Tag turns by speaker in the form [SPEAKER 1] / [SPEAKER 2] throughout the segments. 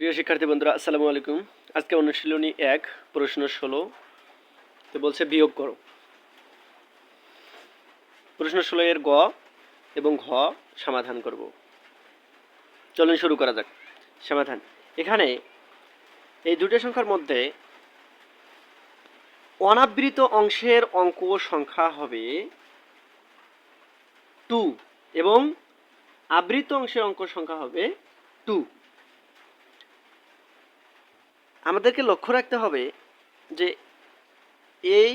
[SPEAKER 1] প্রিয় শিক্ষার্থী বন্ধুরা, আসসালামু আলাইকুম। আজকে অনুশীলনী ১ প্রশ্ন ১৬ তো বলছে বিয়োগ করো। প্রশ্ন ১৬ এর গ এবং ঘ সমাধান করব। চলুন শুরু করা যাক। সমাধান। এখানে এই দুটো সংখ্যার মধ্যে অনাবৃত অংশের অঙ্ক সংখ্যা হবে 2 এবং আবৃত অংশের অঙ্ক সংখ্যা হবে 2। আমাদেরকে লক্ষ্য রাখতে হবে যে এই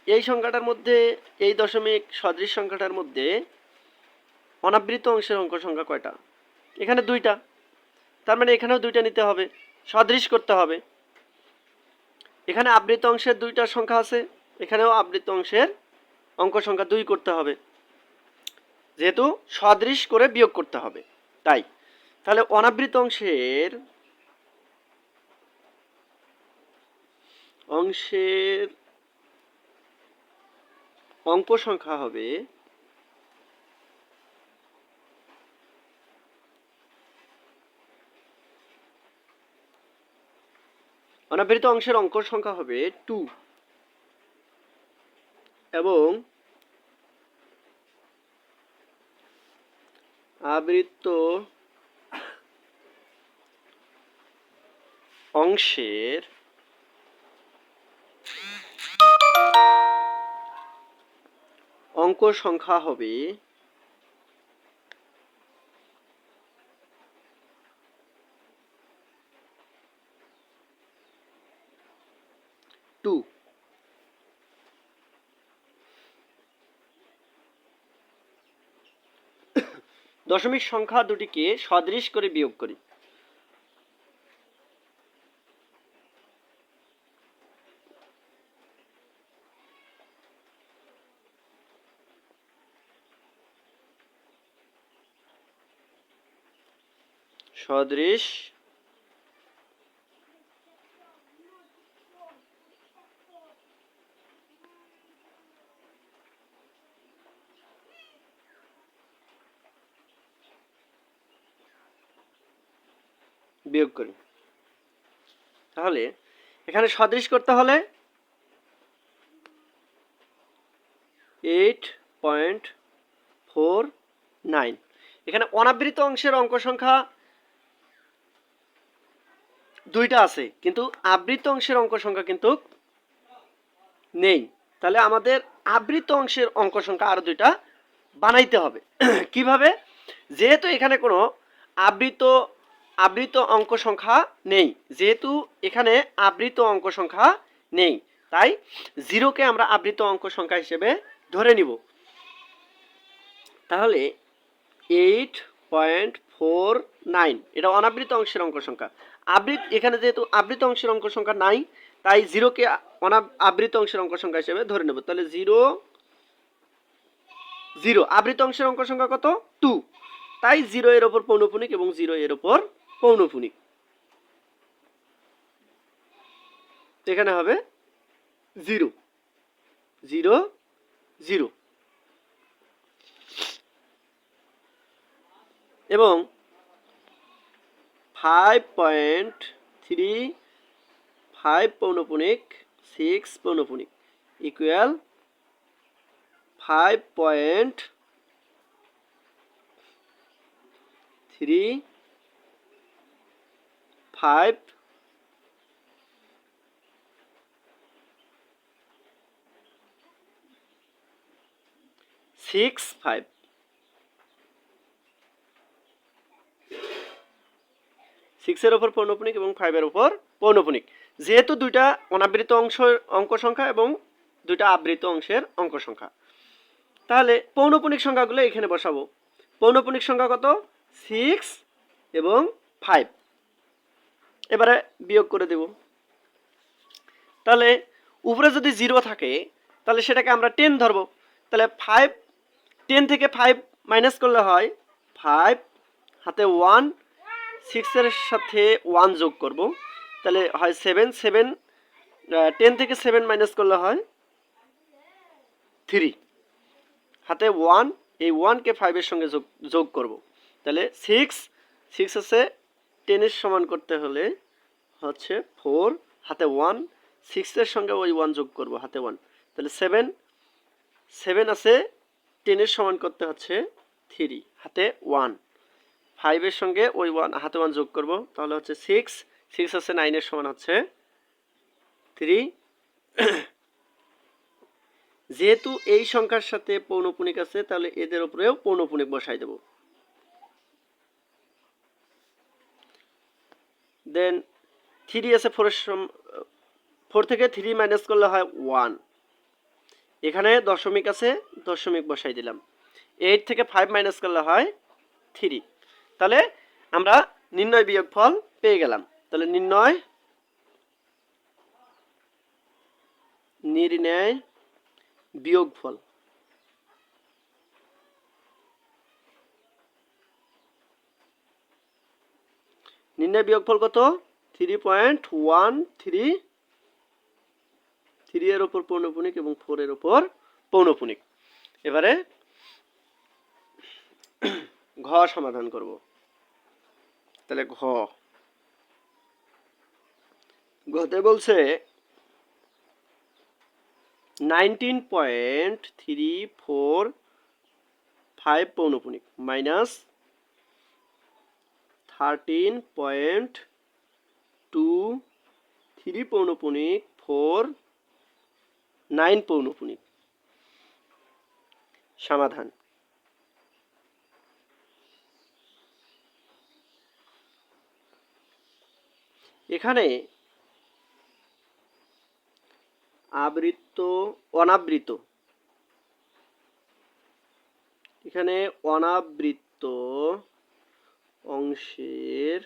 [SPEAKER 1] এই সংখ্যাটার মধ্যে, এই দশমিক সদৃশ সংখ্যাটার মধ্যে অনাবৃত অংশের অঙ্ক সংখ্যা কয়টা? এখানে 2টা। তার মানে এখানেও 2টা নিতে হবে, সদৃশ করতে হবে। এখানে আবৃত অংশের 2টা সংখ্যা আছে, এখানেও আবৃত অংশের অঙ্ক সংখ্যা 2 করতে হবে, যেহেতু সদৃশ করে বিয়োগ করতে হবে। তাহলে অনাবৃত অংশের অঙ্ক সংখ্যা হবে অনাবৃত অংশের অঙ্ক সংখ্যা হবে 2 এবং আবৃত অংশের অঙ্ক সংখ্যা হবে 2। দশমিক সংখ্যা দুটিকে সদৃশ করে বিয়োগ করি। সদৃশ বিয়োগ করি। তাহলে এখানে সদৃশ করতে হলে 8.49। এখানে অনাবৃত অংশের অঙ্ক সংখ্যা 2টা আছে, কিন্তু আবৃত অংশের অঙ্ক সংখ্যা কিন্তু নেই। তাহলে আমাদের আবৃত অংশের অঙ্ক সংখ্যা আরো 2টা বানাইতে হবে। কিভাবে? যেহেতু এখানে কোনো আবৃত অঙ্ক সংখ্যা নেই, যেহেতু এখানে আবৃত অঙ্ক সংখ্যা নেই, তাই 0কে আমরা আবৃত অঙ্ক সংখ্যা হিসেবে ধরে নিব। তাহলে 8.49 এটা অনাবৃত অংশের অঙ্ক সংখ্যা। এখানে যেহেতু আবৃত অংশের অঙ্ক সংখ্যা নাই, তাই 0কে আবৃত অংশের অঙ্ক সংখ্যা হিসেবে ধরে নেব। তাহলে 0 0 আবৃত অংশের অঙ্ক সংখ্যা কত? 2। তাই 0 এর উপর পৌনঃপুনিক এবং 0 এর উপর পৌনঃপুনিক, এখানে হবে 0 0 0 এবং 5.35 পৌনঃপুনিক 6 পৌনঃপুনিক ইকুয়াল 5.35 6.5 6 এর উপর পৌনঃপুনিক এবং 5 এর উপর পৌনঃপুনিক। যেহেতু 2টা অনাবৃত অঙ্ক সংখ্যা এবং 2টা আবৃত অংশের অঙ্ক সংখ্যা, তাহলে পৌনঃপুনিক সংখ্যাগুলো এখানে বসাবো। পৌনঃপুনিক সংখ্যা কত? 6 এবং 5। এবারে বিয়োগ করে দেব। তাহলে উপরে যদি 0 থাকে তাহলে সেটাকে আমরা 10 ধরবো। তাহলে 10 থেকে 5 মাইনাস করলে হয় 5, হাতে 1, 6 এর সাথে 1 যোগ করব, তাহলে হয় 7 10 থেকে 7 মাইনাস করলে হয় 3, হাতে 1, এই 1কে 5 এর সঙ্গে যোগ করব, তাহলে 6 আছে 10 এর সমান করতে হলে হচ্ছে 4 হাতে 1, 6 এর সঙ্গে ওই 1 যোগ করব হাতে 1, তাহলে 7 আছে, 10 এর সমান করতে হচ্ছে 3 হাতে 1, 5 এর সঙ্গে ওই 1 হাতে 1 যোগ করব, তাহলে হচ্ছে 6 আছে, 9 এর সমান হচ্ছে 3। যেহেতু এই সংখ্যার সাথে পৌনঃপুনিক আছে, তাহলে এদের উপরেও পৌনঃপুনিক বসাই দেব। দেন 3 আছে, 4 থেকে 3 মাইনাস করলে হয় 1, এখানে দশমিক আছে, দশমিক বসাই দিলাম। 8 থেকে 5 মাইনাস করলে হয় 3। তাহলে আমরা নির্ণয় বিয়োগফল পেয়ে গেলাম। তাহলে নির্ণয় বিয়োগফল, নির্ণয় বিয়োগফল কত? 3.13, 3 এর উপর পৌনঃপুনিক এবং 4 এর উপর পৌনঃপুনিক। এবারে ঘ সমাধান করব। তাহলে ঘতে বলছে 19.345 পৌনঃপুনিক মাইনাস 13.23 পৌনঃপুনিক 49 পৌনঃপুনিক। সমাধান। এখানে আবৃত্ত অনাবৃত, এখানে অনাবৃত্ত অংশের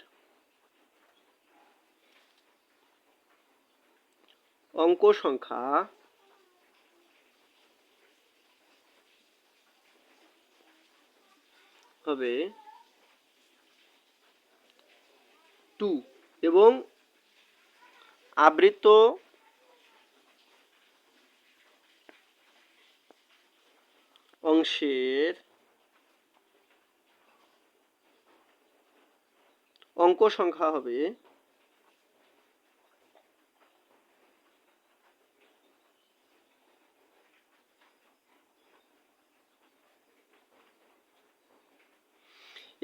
[SPEAKER 1] অঙ্ক সংখ্যা হবে 2 এবং আবৃত অংশের অঙ্ক সংখ্যা হবে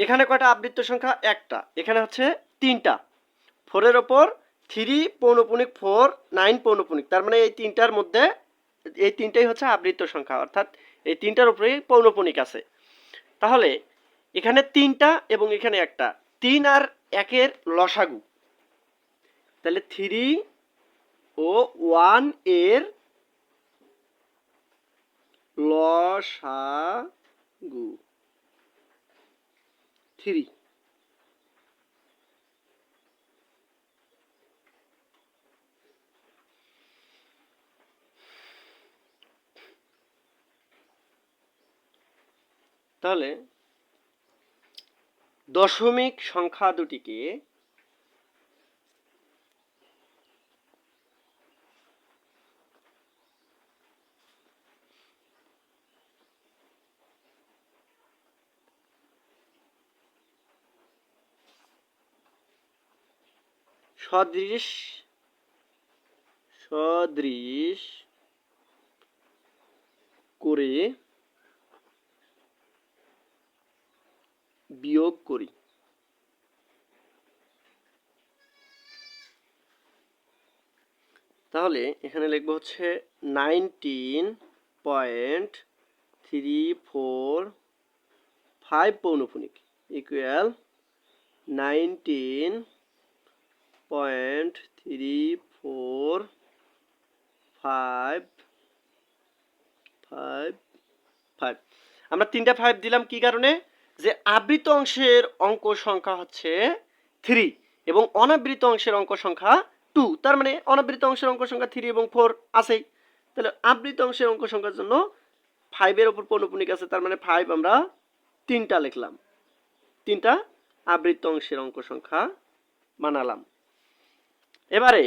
[SPEAKER 1] এখানে কয়টা আবৃত্ত সংখ্যা? একটা। এখানে হচ্ছে 3টা। 4 এর ওপর 3 পৌনঃপুনিক 4, 9 পৌনঃপুনিক, তার মানে এই তিনটার মধ্যে এই তিনটাই হচ্ছে আবৃত্ত সংখ্যা, অর্থাৎ এই তিনটার উপরেই পৌনঃপুনিক আছে। তাহলে এখানে 3টা এবং এখানে একটা, 3 আর 1 এর লসাগু, তাহলে 3 ও 1 এর লসাগু 3। তাহলে দশমিক সংখ্যা দুটিকে সদৃশ করে বিয়োগ করি। তাহলে এখানে লিখবো হচ্ছে 19.345 পৌনঃপুনিক ইকুয়াল 19.345। আমরা 3টা 5 দিলাম কি কারণে? যে আবৃত অংশের অঙ্ক সংখ্যা হচ্ছে 3 এবং অনাবৃত অংশের অঙ্ক সংখ্যা 2, তার মানে অনাবৃত অংশের অঙ্ক সংখ্যা 3 এবং 4 আছেই। তাহলে আবৃত অংশের অঙ্ক সংখ্যার জন্য 5 এর উপর পৌনঃপুনিক আছে, তার মানে 5 আমরা 3টা লিখলাম, 3টা আবৃত অংশের অঙ্ক সংখ্যা বানালাম। এবারে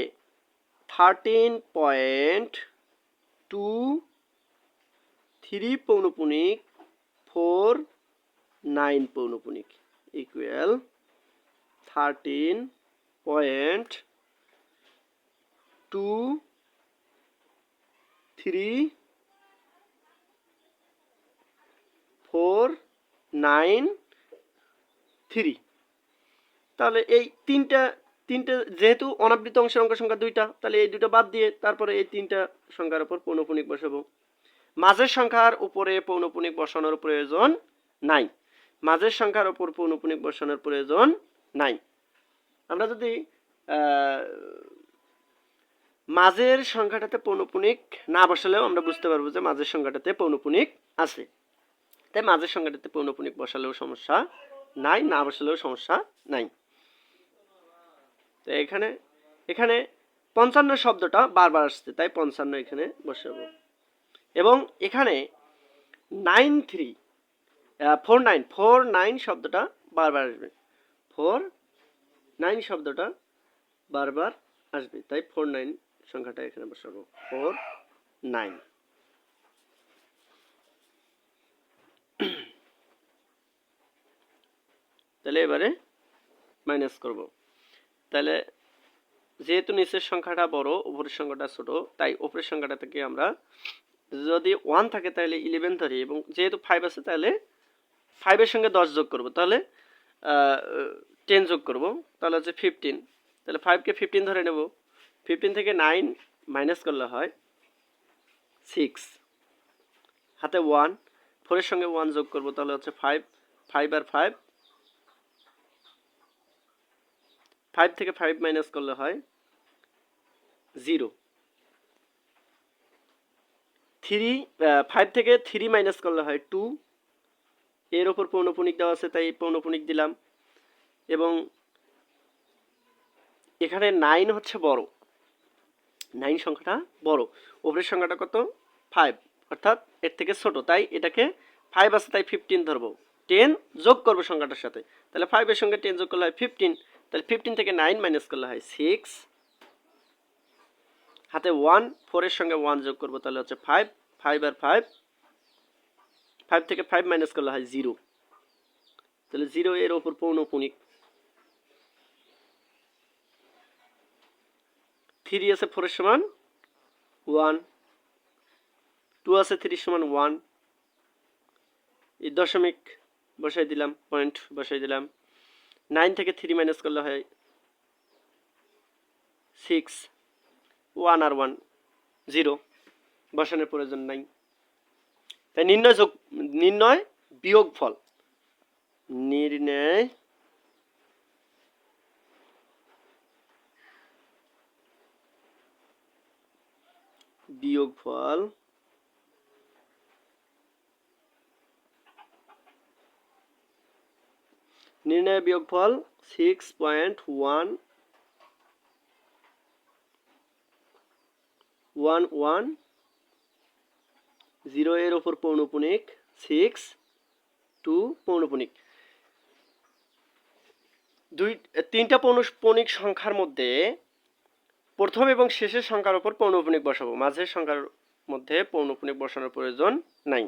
[SPEAKER 1] 13.23 পৌনঃপুনিক 49 পৌনঃপুনিক ইকুয়াল 13.23493। তাহলে এই তিনটা যেহেতু অনাবৃত অংশের অঙ্ক সংখ্যা দুইটা, তাহলে এই দুটো বাদ দিয়ে তারপরে এই তিনটা সংখ্যার উপর পৌনঃপুনিক বসাবো। মাঝের সংখ্যার উপরে পৌনঃপুনিক বসানোর প্রয়োজন নাই। মাঝের সংখ্যার উপর পৌনঃপুনিক বসানোর প্রয়োজন নাই। আমরা যদি মাঝের সংখ্যাটাতে পৌনঃপুনিক না বসালেও আমরা বুঝতে পারবো যে মাঝের সংখ্যাটাতে পৌনঃপুনিক আছে। তাই মাঝের সংখ্যাটাতে পৌনঃপুনিক বসালেও সমস্যা নাই, না বসালেও সমস্যা নাই। তো এখানে 55 শব্দটা বারবার আসছে, তাই 55 এখানে বসাবো। এবং এখানে 49 শব্দটা বারবার আসবে। 49 শব্দটা বারবার আসবে, তাই 49 সংখ্যাটা এখানে বসাবো। 49। তাহলে এবারে মাইনাস করব। তাহলে যেহেতু নিচের সংখ্যাটা বড়, উপরের সংখ্যাটা ছোট, তাই উপরের সংখ্যাটা থেকে আমরা যদি 1 থাকে তাহলে 11 ধরি, এবং যেহেতু 5 আছে তাহলে 5 এর সঙ্গে 10 যোগ করব, তাহলে 10 যোগ করব, তাহলে হচ্ছে 15। তাহলে 5 কে 15 ধরে নেব। 15 থেকে 9 মাইনাস করলে হয় 6, হাতে 1, 4 এর সঙ্গে 1 যোগ করব, তাহলে হচ্ছে 5 আর 5 থেকে 5 মাইনাস করলে হয় 0। 5 থেকে 3 মাইনাস করলে হয় 2। এর উপর পৌনঃপুনিক দেওয়া আছে, তাই পৌনঃপুনিক দিলাম। এবং এখানে 9 হচ্ছে বড়, 9 সংখ্যাটা বড়, উপরের সংখ্যাটা কত 5, অর্থাৎ এর থেকে ছোট, তাই এটাকে 5 আছে তাই 15 ধরবো। 10 যোগ করবো সংখ্যাটার সাথে, তাহলে 5 এর সঙ্গে 10 যোগ করলে হয় 15। তাহলে 15 থেকে 9 মাইনাস করলে হয় 6, হাতে 1, 4 এর সঙ্গে 1 যোগ করবো, তাহলে হচ্ছে 5 আর 5 থেকে 5 মাইনাস করলে হয় 0। তাহলে 0 এর উপর পৌনঃপুনিক। 3 আছে 4 এর সমান 1, 2 আছে 3 এর সমান 1, এই দশমিক বসাই দিলাম, পয়েন্ট বসাই দিলাম। 9 থেকে 3 মাইনাস করলে হয় 6, 1 আর 1 0, বসানোর প্রয়োজন নাই। তাই নির্ণয় বিয়োগফল, নির্ণয় বিয়োগফল নির্ণয় বিয়োগফল 6.1110 এর উপর পৌনঃপুনিক 6, 2 পৌনঃপুনিক। তিনটা পৌনঃপুনিক সংখ্যার মধ্যে প্রথম এবং শেষের সংখ্যার উপর পৌনঃপুনিক বসাবো। মাঝের সংখ্যার মধ্যে পৌনঃপুনিক বসানোর প্রয়োজন নাই।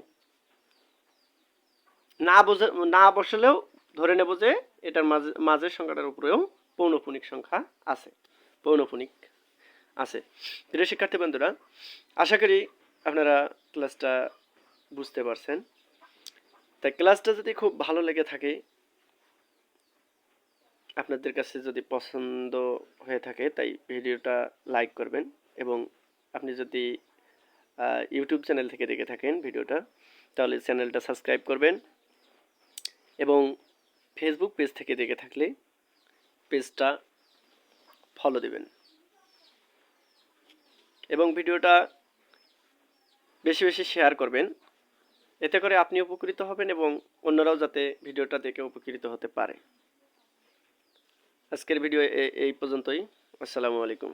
[SPEAKER 1] না বসালেও ধরে নেব যে এটার মাঝের সংখ্যাটার উপরেও পৌনঃপুনিক সংখ্যা আছে, পৌনঃপুনিক আছে। প্রিয় শিক্ষার্থী বন্ধুরা, আশা করি আপনারা ক্লাসটা বুঝতে পারছেন। তাই ক্লাসটা যদি খুব ভালো লেগে থাকে, আপনাদের কাছে যদি পছন্দ হয়ে থাকে, তাই ভিডিওটা লাইক করবেন। এবং আপনি যদি ইউটিউব চ্যানেল থেকে দেখে থাকেন ভিডিওটা, তাহলে চ্যানেলটা সাবস্ক্রাইব করবেন। এবং ফেসবুক পেজ থেকে দেখে থাকলে পেজটা ফলো দিবেন। এবং ভিডিওটা বেশি বেশি শেয়ার করবেন, এতে করে আপনি উপকৃত হবেন এবং অন্যরাও যাতে ভিডিওটা দেখে উপকৃত হতে পারে। আজকের ভিডিও এই পর্যন্তই। আসসালামু আলাইকুম।